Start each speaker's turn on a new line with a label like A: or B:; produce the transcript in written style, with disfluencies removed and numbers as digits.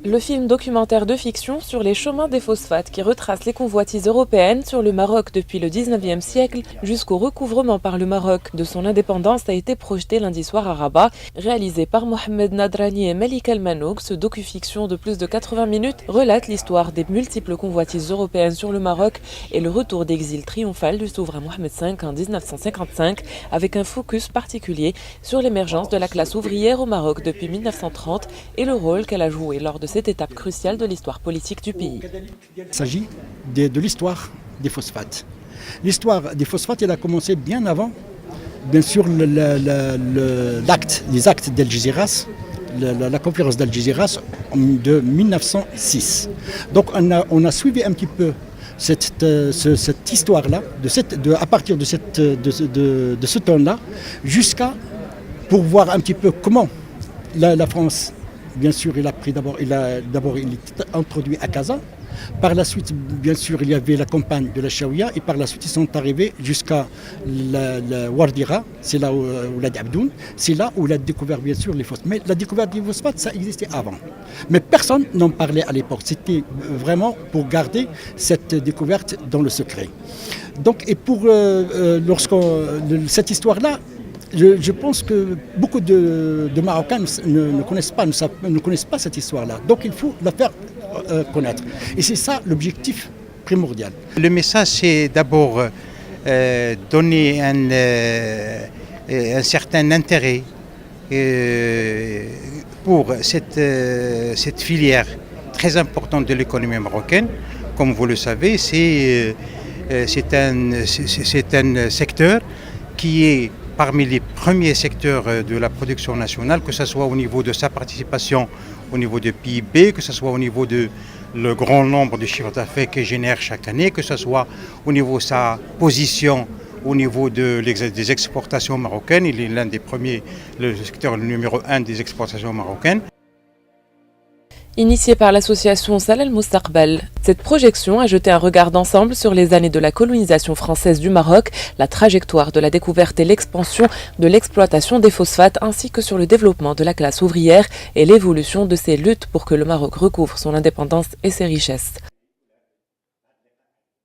A: Le film documentaire de fiction sur les chemins des phosphates qui retrace les convoitises européennes sur le Maroc depuis le 19e siècle jusqu'au recouvrement par le Maroc de son indépendance a été projeté lundi soir à Rabat. Réalisé par Mohamed Nadrani et Melik El-Manouk, ce docu-fiction de plus de 80 minutes relate l'histoire des multiples convoitises européennes sur le Maroc et le retour d'exil triomphal du souverain Mohamed V en 1955 avec un focus particulier sur l'émergence de la classe ouvrière au Maroc depuis 1930 et le rôle qu'elle a joué lors de cette étape cruciale de l'histoire politique du pays.
B: Il s'agit de l'histoire des phosphates. L'histoire des phosphates, elle a commencé bien avant, bien sûr, les actes d'Algeciras, la conférence d'Algeciras de 1906. Donc on a suivi un petit peu cette histoire-là, à partir de ce temps-là, jusqu'à pour voir un petit peu comment la France. Bien sûr, il était introduit à Casa. Par la suite, bien sûr, il y avait la campagne de la Chaouia. Et par la suite, ils sont arrivés jusqu'à la Wardira. C'est là où la Abdoun. C'est là où il a découvert, bien sûr, les phosphates. Mais la découverte des phosphates, ça existait avant. Mais personne n'en parlait à l'époque. C'était vraiment pour garder cette découverte dans le secret. Donc, et pour cette histoire-là, je pense que beaucoup de Marocains ne connaissent pas cette histoire-là. Donc il faut la faire connaître. Et c'est ça l'objectif primordial.
C: Le message, c'est d'abord donner un certain intérêt pour cette filière très importante de l'économie marocaine. Comme vous le savez, c'est un secteur qui est parmi les premiers secteurs de la production nationale, que ce soit au niveau de sa participation au niveau du PIB, que ce soit au niveau de le grand nombre de chiffres d'affaires qu'il génère chaque année, que ce soit au niveau de sa position au niveau des exportations marocaines. Il est l'un des premiers, le secteur numéro 1 des exportations marocaines.
A: Initiée par l'association Salah Al-Moustaqbal, cette projection a jeté un regard d'ensemble sur les années de la colonisation française du Maroc, la trajectoire de la découverte et l'expansion de l'exploitation des phosphates ainsi que sur le développement de la classe ouvrière et l'évolution de ces luttes pour que le Maroc recouvre son indépendance et ses richesses.